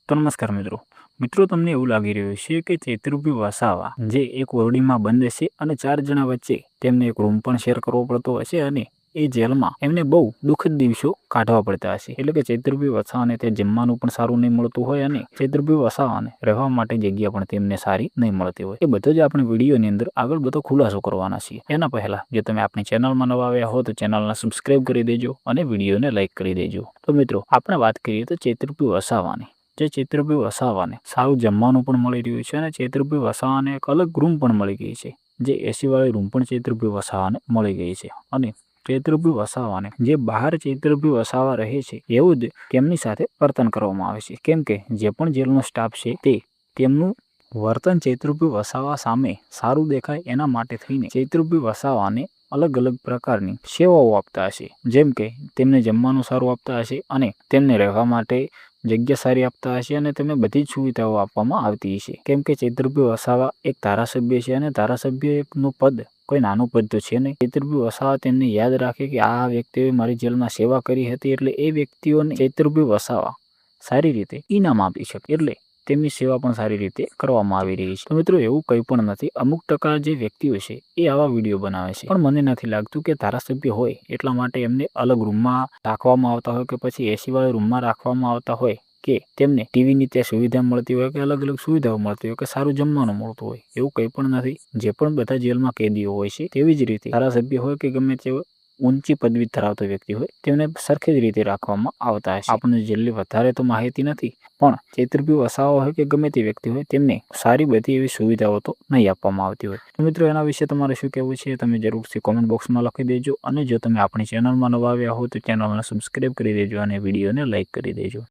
તો નમસ્કાર મિત્રો તમને એવું લાગી રહ્યું છે કે ચૈત્રુભી વસાવા જે એક ઓરડીમાં બંધ છે અને 4 જણા વચ્ચે તેમને એક રૂમ પણ શેર કરવો પડતો હશે અને એ જેલમાં એમને બહુ દુઃખદ દિવસો કાઢવા પડતા હશે। એટલે કે ચૈત્રુભી વસાવાને તે જમવાનું પણ સારું નહીં મળતું હોય અને ચૈત્રુભી વસાવાને રહેવા માટે જગ્યા પણ તેમને સારી નહીં મળતી હોય। એ બધો જ આપણે વિડીયોની અંદર આગળ બધો ખુલાસો કરવાના છીએ। એના પહેલા જો તમે આપણી ચેનલમાં નવા આવ્યા હો તો ચેનલને સબસ્ક્રાઇબ કરી દેજો અને વિડીયોને લાઇક કરી દેજો। તો મિત્રો આપણે વાત કરીએ તો ચૈત્રુભી વસાવાની જે ચૈત્રુભી વસાવાને સારું જમવાનું પણ મળી રહ્યું છે અને ચૈત્રુભી વસાવાને એક અલગ રૂમ પણ મળી ગઈ છે જે એસી વાળી રૂમ પણ ચૈત્રુભી વસાવાને મળી ગઈ છે અને ચૈત્રુભી વસાવાને જે બહાર ચૈત્રુભી વસાવા રહે છે એવું જ તેમની સાથે વર્તન કરવામાં આવે છે કેમ કે જે પણ જેલનો સ્ટાફ છે તે તેમનું વર્તન ચૈત્રુભી વસાવા સામે સારું દેખાય એના માટે થઈને ચૈત્રુભી વસાવાને અલગ અલગ પ્રકારની સેવાઓ આપતા હશે। જેમ કે તેમને જમવાનું સારું આપતા હશે અને તેમને રહેવા માટે જગ્યા સારી આપતા હશે અને તેમને બધી જ સુવિધાઓ આપવામાં આવતી હશે કેમ કે ચૈત્રુભી વસાવા એક ધારાસભ્ય છે અને ધારાસભ્યનું પદ કોઈ નાનું પદ તો છે નહીં। ચૈત્રુભી વસાવા તેમને યાદ રાખે કે આ વ્યક્તિઓએ મારી જેલમાં સેવા કરી હતી એટલે એ વ્યક્તિઓને ચૈત્રુભી વસાવા સારી રીતે ઇનામ આપી શકે એટલે તેમની સેવા પણ સારી રીતે કરવામાં આવી રહી છે। તો મિત્રો એવું કંઈ પણ નથી, અમુક ટકા જે વ્યક્તિઓ છે એ આવા વિડીયો બનાવે છે પણ મને નથી લાગતું કે ધારાસભ્ય હોય એટલા માટે એમને અલગ રૂમમાં રાખવામાં આવતા હોય કે પછી એસી વાળા રૂમમાં રાખવામાં આવતા હોય કે તેમને ટીવીની ત્યાં સુવિધા મળતી હોય કે અલગ અલગ સુવિધાઓ મળતી હોય કે સારું જમવાનું મળતું હોય, એવું કંઈ પણ નથી। જે પણ બધા જેલમાં કેદીઓ હોય છે તેવી જ રીતે ધારાસભ્ય હોય કે ગમે તે ઊંચી પદવી ધરાવતો વ્યક્તિ હોય તેમને સરખી જ રીતે રાખવામાં આવતા હશે। આપણને જેટલી વધારે તો માહિતી નથી પણ ચૈત્રુભી વસાવા હોય કે ગમે તે વ્યક્તિ હોય તેમને સારી બધી એવી સુવિધાઓ તો નહીં આપવામાં આવતી હોય। તો મિત્રો એના વિશે તમારે શું કહેવું છે તમે જરૂરથી કોમેન્ટ બોક્સમાં લખી દેજો અને જો તમે આપણી ચેનલમાં નવા આવ્યા હો તો ચેનલને સબસ્ક્રાઇબ કરી દેજો અને વિડીયોને લાઇક કરી દેજો।